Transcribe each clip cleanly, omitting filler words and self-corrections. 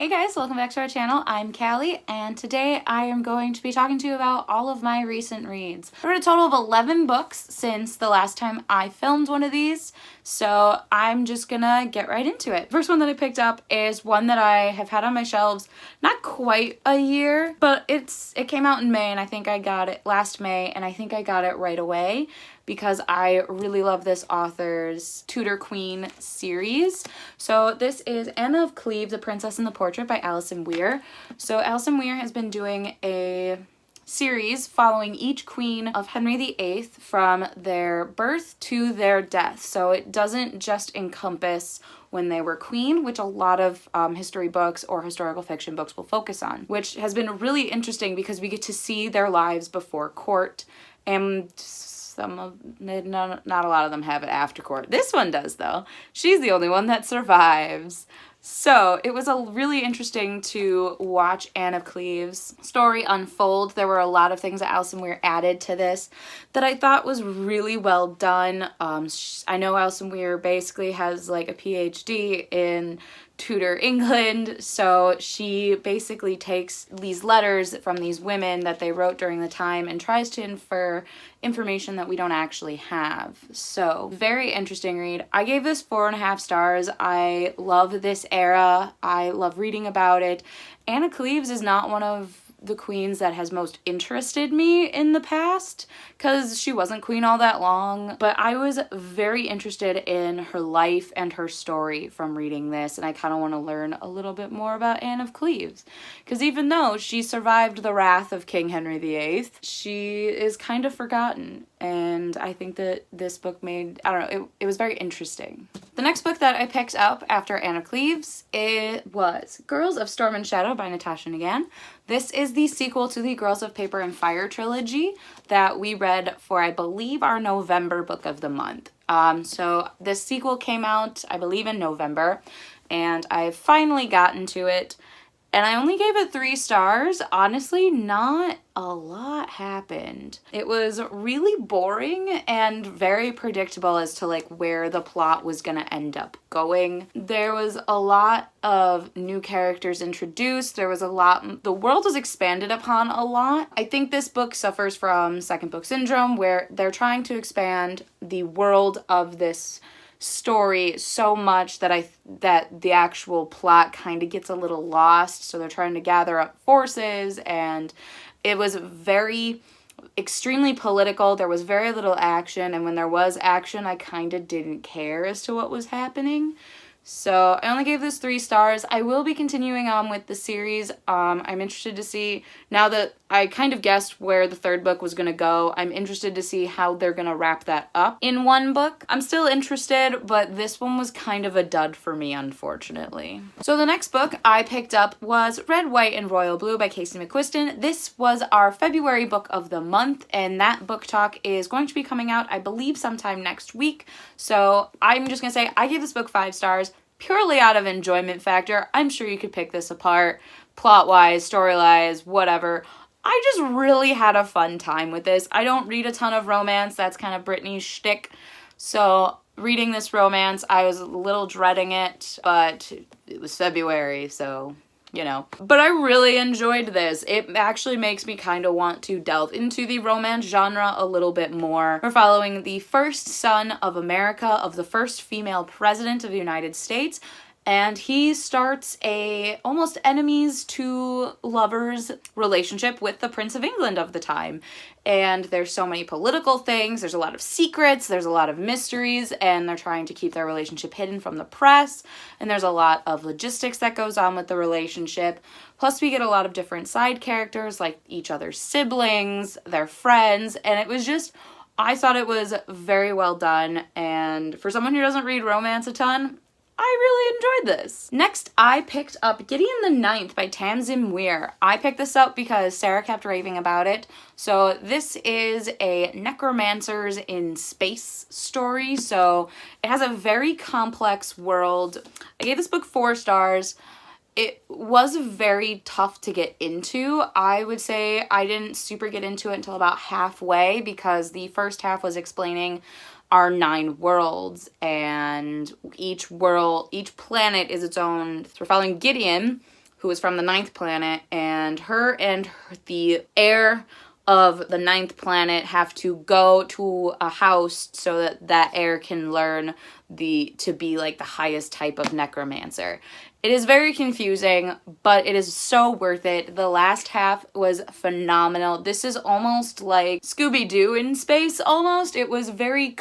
Hey guys, welcome back to our channel. I'm Callie, and today I am going to be talking to you about all of my recent reads. I read a total of 11 books since the last time I filmed one of these, so I'm just gonna get right into it. First one that I picked up is one that I have had on my shelves not quite a year, but it came out in May, and I think I got it last May, and I think I got it right away because I really love this author's Tudor Queen series. So this is Anne of Kleve, The Princess in the Portrait by Alison Weir. So Alison Weir has been doing a series following each queen of Henry VIII from their birth to their death. So it doesn't just encompass when they were queen, which a lot of history books or historical fiction books will focus on, which has been really interesting because we get to see their lives before court, and not a lot of them have it after court. This one does, though. She's the only one that survives. So it was really interesting to watch Anne of Cleve's story unfold. There were a lot of things that Alison Weir added to this that I thought was really well done. I know Alison Weir basically has like a PhD in Tudor England, so she basically takes these letters from these women that they wrote during the time and tries to infer information that we don't actually have. So very interesting read. I gave this 4.5 stars. I love this era. I love reading about it. Anne of Cleves is not one of the queens that has most interested me in the past because she wasn't queen all that long, but I was very interested in her life and her story from reading this, and I kind of want to learn a little bit more about Anne of Cleves because even though she survived the wrath of King Henry VIII, she is kind of forgotten, and I think that this book made, I don't know, it was very interesting. The next book that I picked up after Anne of Cleves, it was Girls of Storm and Shadow by Natasha and Ngan. This is the sequel to the Girls of Paper and Fire trilogy that we read for, I believe, our November book of the month. So this sequel came out, I believe, in November, and I've finally gotten to it. And I only gave it 3 stars. Honestly, not a lot happened. It was really boring and very predictable as to like where the plot was gonna end up going. There was a lot of new characters introduced. There was a lot, the world was expanded upon a lot. I think this book suffers from second book syndrome where they're trying to expand the world of this story so much that that the actual plot kind of gets a little lost, so they're trying to gather up forces, and it was very extremely political. There was very little action, and when there was action I kind of didn't care as to what was happening. So I only gave this 3 stars. I will be continuing on with the series. I'm interested to see, now that I kind of guessed where the 3rd book was going to go, I'm interested to see how they're going to wrap that up in one book. I'm still interested, but this one was kind of a dud for me, unfortunately. So the next book I picked up was Red, White, and Royal Blue by McQuiston. This was our February book of the month, and that book talk is going to be coming out, I believe, sometime next week. So I'm just going to say I gave this book 5 stars. Purely out of enjoyment factor. I'm sure you could pick this apart, plot-wise, story-wise, whatever. I just really had a fun time with this. I don't read a ton of romance. That's kind of Brittany's shtick. So reading this romance, I was a little dreading it, but it was February, so you know. But I really enjoyed this. It actually makes me kind of want to delve into the romance genre a little bit more. We're following the first son of America, of the first female president of the United States, and he starts a almost enemies to lovers relationship with the Prince of England of the time. And there's so many political things, there's a lot of secrets, there's a lot of mysteries, and they're trying to keep their relationship hidden from the press, and there's a lot of logistics that goes on with the relationship. Plus we get a lot of different side characters, like each other's siblings, their friends, and it was just, I thought it was very well done, and for someone who doesn't read romance a ton, I really enjoyed this. Next, I picked up Gideon the Ninth by Tamsyn Weir. I picked this up because Sarah kept raving about it. So this is a necromancers in space story. So it has a very complex world. I gave this book 4 stars. It was very tough to get into. I would say I didn't super get into it until about halfway because the first half was explaining our 9 worlds, and each planet is its own. So we're following Gideon, who is from the 9th planet, and the heir of the 9th planet have to go to a house so that that heir can learn to be like the highest type of necromancer. It is very confusing, but it is so worth it. The last half was phenomenal. This is almost like Scooby-Doo in space, almost. It was very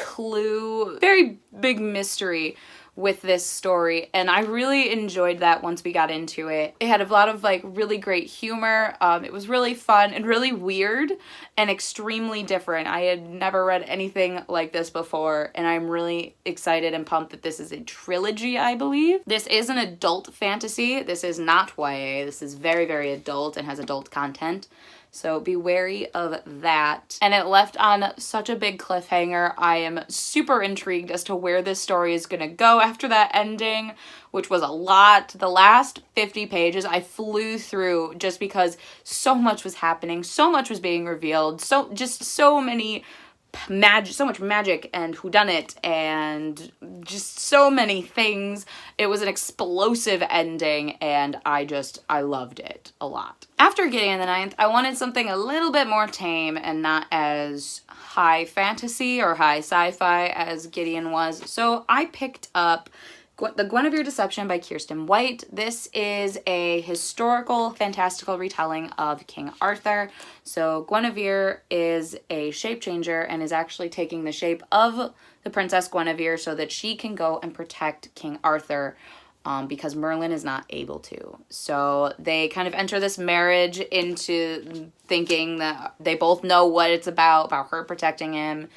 big mystery with this story, and I really enjoyed that once we got into it. It had a lot of like really great humor. It was really fun and really weird and extremely different. I had never read anything like this before, and I'm really excited and pumped that this is a trilogy, I believe. This is an adult fantasy. This is not YA. This is very, very adult and has adult content. So be wary of that. And it left on such a big cliffhanger. I am super intrigued as to where this story is going to go after that ending, which was a lot. The last 50 pages I flew through just because so much was happening, so much was being revealed, so much magic and whodunit and just so many things. It was an explosive ending, and I loved it a lot. After Gideon the 9th, I wanted something a little bit more tame and not as high fantasy or high sci-fi as Gideon was. So I picked up The Guinevere Deception by Kiersten White. This is a historical, fantastical retelling of King Arthur. So Guinevere is a shape changer and is actually taking the shape of the Princess Guinevere so that she can go and protect King Arthur because Merlin is not able to. So they kind of enter this marriage into thinking that they both know what it's about her protecting him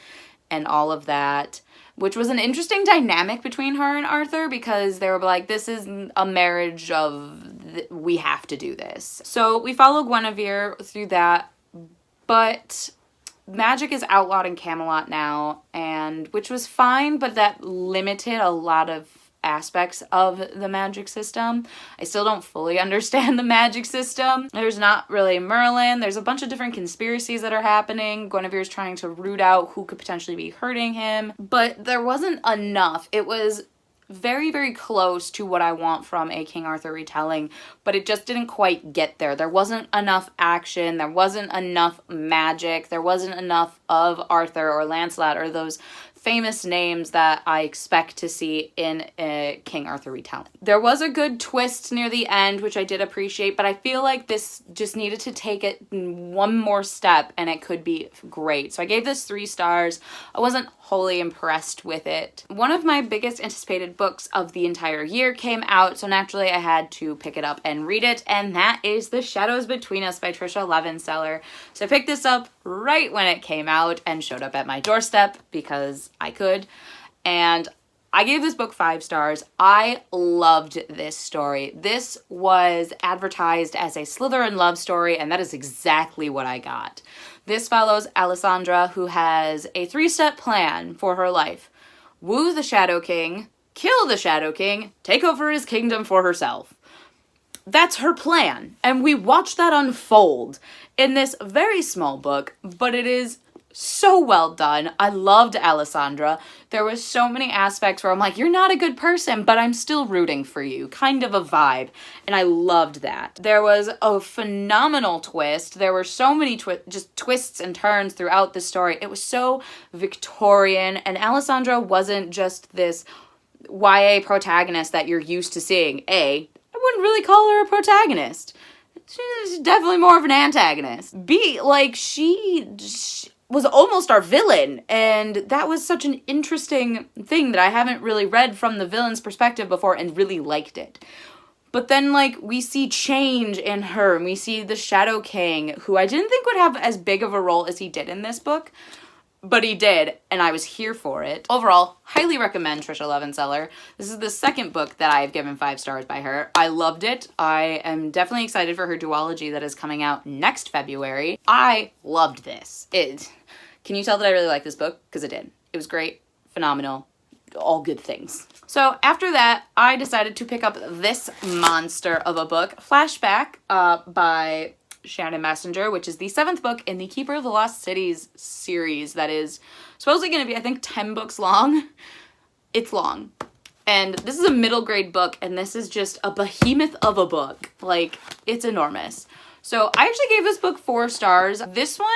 and all of that, which was an interesting dynamic between her and Arthur because they were like, this is a marriage of we have to do this. So we follow Guinevere through that, but magic is outlawed in Camelot now, and which was fine, but that limited a lot of aspects of the magic system. I still don't fully understand the magic system. There's not really Merlin. There's a bunch of different conspiracies that are happening. Guinevere's trying to root out who could potentially be hurting him, but there wasn't enough. It was very, very close to what I want from a King Arthur retelling, but it just didn't quite get there. There wasn't enough action. There wasn't enough magic. There wasn't enough of Arthur or Lancelot or those famous names that I expect to see in a King Arthur retelling. There was a good twist near the end, which I did appreciate, but I feel like this just needed to take it one more step and it could be great. So I gave this 3 stars. I wasn't wholly impressed with it. One of my biggest anticipated books of the entire year came out, so naturally I had to pick it up and read it, and that is The Shadows Between Us by Tricia Levenseller. So I picked this up right when it came out and showed up at my doorstep because I could, and I gave this book 5 stars. I loved this story. This was advertised as a Slytherin love story, and that is exactly what I got. This follows Alessandra, who has a 3-step plan for her life. Woo the Shadow King, kill the Shadow King, take over his kingdom for herself. That's her plan, and we watch that unfold in this very small book, but it is so well done. I loved Alessandra. There was so many aspects where I'm like, you're not a good person, but I'm still rooting for you, kind of a vibe, and I loved that. There was a phenomenal twist. There were so many just twists and turns throughout the story. It was so Victorian, and Alessandra wasn't just this YA protagonist that you're used to seeing. I wouldn't really call her a protagonist. She's definitely more of an antagonist. B, like, she was almost our villain, and that was such an interesting thing that I haven't really read from the villain's perspective before and really liked it. But then, like, we see change in her, and we see the Shadow King, who I didn't think would have as big of a role as he did in this book, but he did, and I was here for it. Overall, highly recommend Tricia Levenseller. This is the 2nd book that I've given 5 stars by her. I loved it. I am definitely excited for her duology that is coming out next February. I loved this. Can you tell that I really like this book? Because I did. It was great, phenomenal, all good things. So after that, I decided to pick up this monster of a book, Flashback by Shannon Messenger, which is the 7th book in the Keeper of the Lost Cities series that is supposedly going to be, I think, 10 books long. It's long. And this is a middle grade book, and this is just a behemoth of a book. Like, it's enormous. So I actually gave this book 4 stars. This one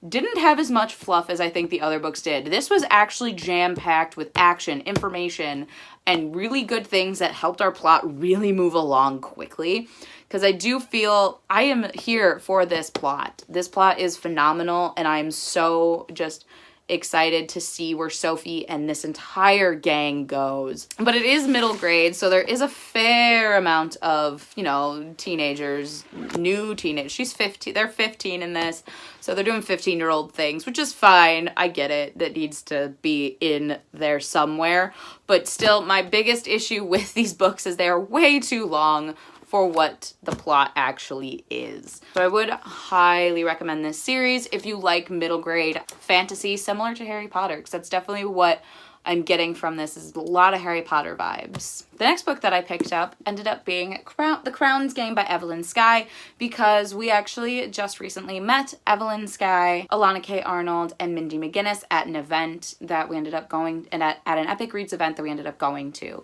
didn't have as much fluff as I think the other books did. This was actually jam-packed with action, information, and really good things that helped our plot really move along quickly. Because I do feel I am here for this plot. This plot is phenomenal, and I'm so just excited to see where Sophie and this entire gang goes. But it is middle grade, so there is a fair amount of, you know, teenagers, new teenagers. She's 15, they're 15 in this, so they're doing 15-year-old things, which is fine. I get it. That needs to be in there somewhere. But still, my biggest issue with these books is they are way too long for what the plot actually is. So I would highly recommend this series if you like middle grade fantasy similar to Harry Potter, because that's definitely what I'm getting from this, is a lot of Harry Potter vibes. The next book that I picked up ended up being The Crown's Game by Evelyn Skye, because we actually just recently met Evelyn Skye, Alana K. Arnold, and Mindy McGinnis at an event that we ended up going, and at an Epic Reads event that we ended up going to.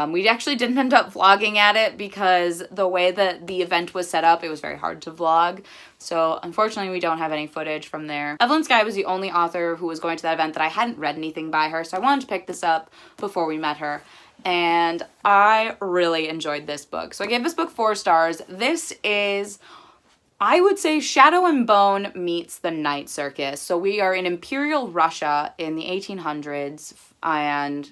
We actually didn't end up vlogging at it because the way that the event was set up, it was very hard to vlog. So unfortunately, we don't have any footage from there. Evelyn Skye was the only author who was going to that event that I hadn't read anything by her, so I wanted to pick this up before we met her. And I really enjoyed this book. So I gave this book 4 stars. This is, I would say, Shadow and Bone meets the Night Circus. So we are in Imperial Russia in the 1800s, and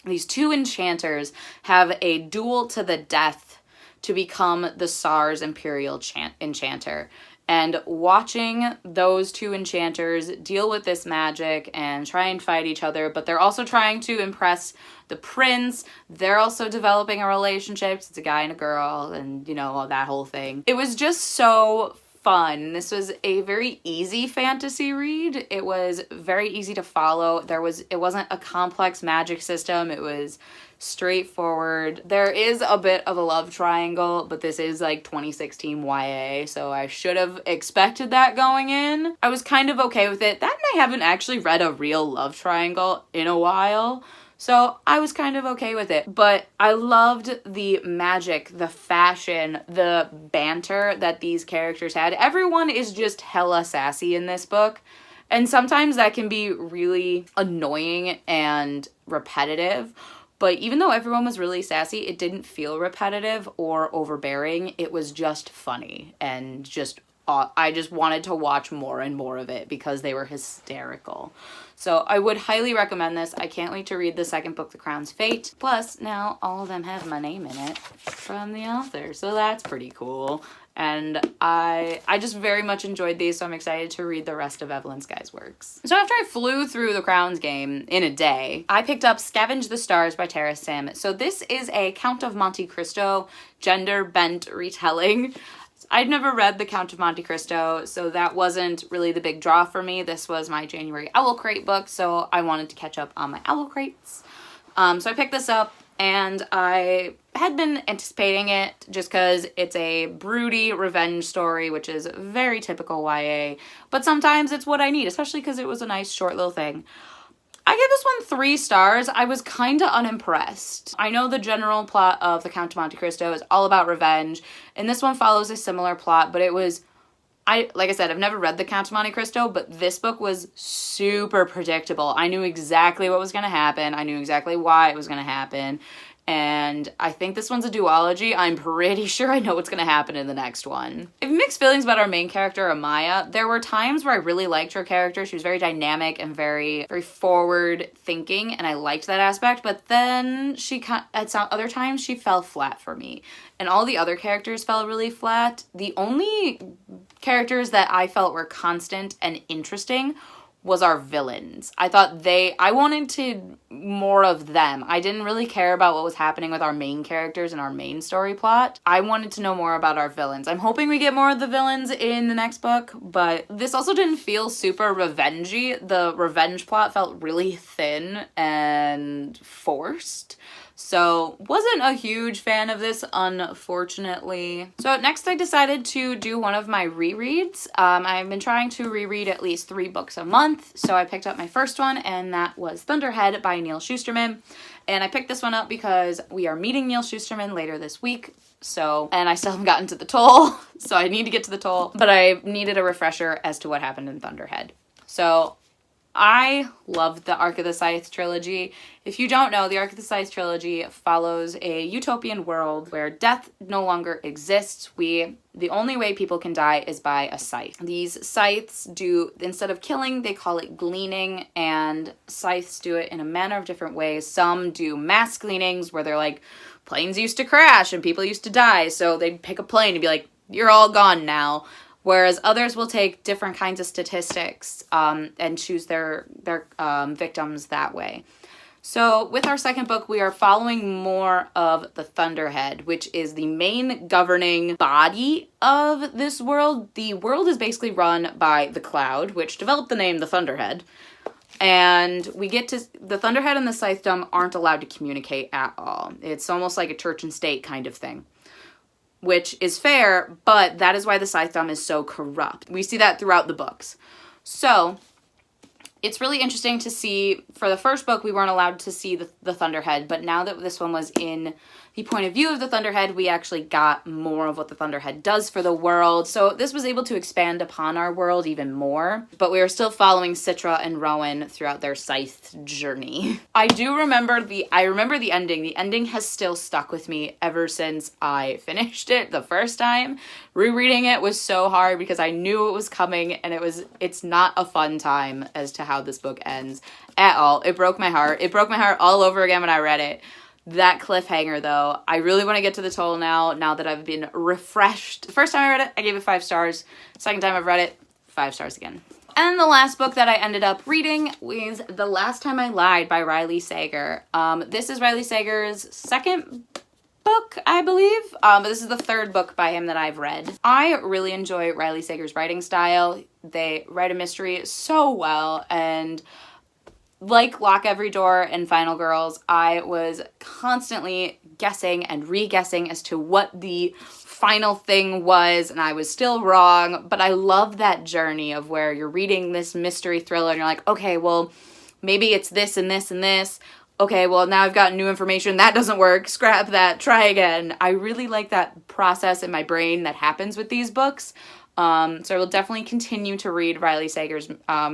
these 2 enchanters have a duel to the death to become the Tsar's imperial enchanter. And watching those 2 enchanters deal with this magic and try and fight each other, but they're also trying to impress the prince. They're also developing a relationship. It's a guy and a girl, and, you know, that whole thing. It was just so fun. This was a very easy fantasy read. It was very easy to follow. It wasn't a complex magic system. It was straightforward. There is a bit of a love triangle, but this is like 2016 YA, so I should have expected that going in. I was kind of okay with it. That and I haven't actually read a real love triangle in a while, so I was kind of okay with it. But I loved the magic, the fashion, the banter that these characters had. Everyone is just hella sassy in this book. And sometimes that can be really annoying and repetitive. But even though everyone was really sassy, it didn't feel repetitive or overbearing. It was just funny and just I just wanted to watch more and more of it because they were hysterical. So I would highly recommend this. I can't wait to read the second book, The Crown's Fate. Plus, now all of them have my name in it from the author, so that's pretty cool. And I just very much enjoyed these, so I'm excited to read the rest of Evelyn Skye's works. So after I flew through The Crown's Game in a day, I picked up Scavenge the Stars by Tara Sim. So this is a Count of Monte Cristo gender-bent retelling. I'd never read The Count of Monte Cristo, so that wasn't really the big draw for me. This was my January Owl Crate book, so I wanted to catch up on my Owl Crates. So I picked this up, and I had been anticipating it just because it's a broody revenge story, which is very typical YA, but sometimes it's what I need, especially because it was a nice short little thing. I gave this one 3 stars. I was kind of unimpressed. I know the general plot of The Count of Monte Cristo is all about revenge, and this one follows a similar plot, but it was, like I said, I've never read The Count of Monte Cristo, but this book was super predictable. I knew exactly what was going to happen. I knew exactly why it was going to happen. And I think this one's a duology. I'm pretty sure I know what's going to happen in the next one. I have mixed feelings about our main character, Amaya. There were times where I really liked her character. She was very dynamic and very, very forward thinking, and I liked that aspect. But then at some other times, she fell flat for me. And all the other characters fell really flat. The only characters that I felt were constant and interesting was our villains. I wanted more of them. I didn't really care about what was happening with our main characters and our main story plot. I wanted to know more about our villains. I'm hoping we get more of the villains in the next book, but this also didn't feel super revenge-y. The revenge plot felt really thin and forced. So wasn't a huge fan of this, unfortunately. So next I decided to do one of my rereads. I've been trying to reread at least 3 books a month. So I picked up my first one, and that was Thunderhead by Neal Shusterman. And I picked this one up because we are meeting Neal Shusterman later this week. So, and I still haven't gotten to the toll, so I need to get to the toll. But I needed a refresher as to what happened in Thunderhead. So I loved the Arc of the Scythe trilogy. If you don't know, the Arc of the Scythe trilogy follows a utopian world where death no longer exists. The only way people can die is by a scythe. These scythes do, instead of killing, they call it gleaning, and scythes do it in a manner of different ways. Some do mass gleanings where they're like, planes used to crash and people used to die, so they'd pick a plane and be like, you're all gone now. Whereas others will take different kinds of statistics and choose their victims that way. So with our second book, we are following more of the Thunderhead, which is the main governing body of this world. The world is basically run by the Cloud, which developed the name the Thunderhead. And we get to, the Thunderhead and the Scythedom aren't allowed to communicate at all. It's almost like a church and state kind of thing, which is fair, but that is why the Scythedom is so corrupt. We see that throughout the books. So it's really interesting to see, for the first book, we weren't allowed to see the Thunderhead, but now that this one was in the point of view of the Thunderhead, we actually got more of what the Thunderhead does for the world. So this was able to expand upon our world even more, but we are still following Citra and Rowan throughout their scythe journey. I remember the ending. The ending has still stuck with me ever since I finished it the first time. Rereading it was so hard because I knew it was coming, and it's not a fun time as to how this book ends at all. It broke my heart. It broke my heart all over again when I read it. That cliffhanger, though, I really want to get to the toll now that I've been refreshed. The first time I read it, I gave it 5 stars. Second time I've read it, 5 stars again. And the last book that I ended up reading was The Last Time I Lied by Riley Sager. This is Riley Sager's second book, I believe, but this is the third book by him that I've read. I really enjoy Riley Sager's writing style. They write a mystery so well, and like Lock Every Door and Final Girls, I was constantly guessing and re-guessing as to what the final thing was, and I was still wrong, but I love that journey of where you're reading this mystery thriller and you're like, okay, well, maybe it's this and this and this. Okay, well, now I've got new information. That doesn't work. Scrap that. Try again. I really like that process in my brain that happens with these books. So I will definitely continue to read Riley Sager's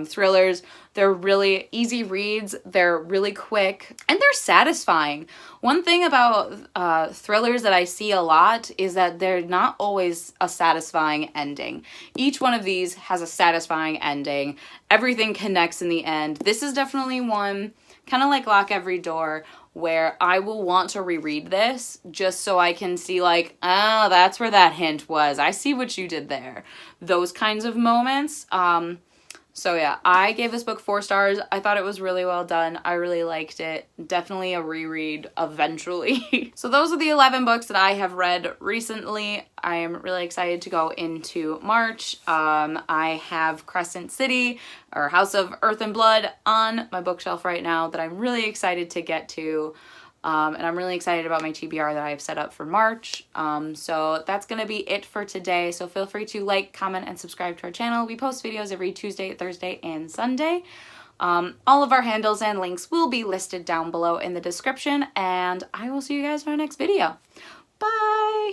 thrillers. They're really easy reads, they're really quick, and they're satisfying. One thing about thrillers that I see a lot is that they're not always a satisfying ending. Each one of these has a satisfying ending. Everything connects in the end. This is definitely one, kind of like Lock Every Door, where I will want to reread this just so I can see like, oh, that's where that hint was. I see what you did there. Those kinds of moments. So yeah, I gave this book 4 stars. I thought it was really well done. I really liked it. Definitely a reread eventually. So those are the 11 books that I have read recently. I am really excited to go into March. I have Crescent City, or House of Earth and Blood, on my bookshelf right now that I'm really excited to get to. And I'm really excited about my TBR that I have set up for March. So that's going to be it for today. So feel free to like, comment, and subscribe to our channel. We post videos every Tuesday, Thursday, and Sunday. All of our handles and links will be listed down below in the description. And I will see you guys in our next video. Bye!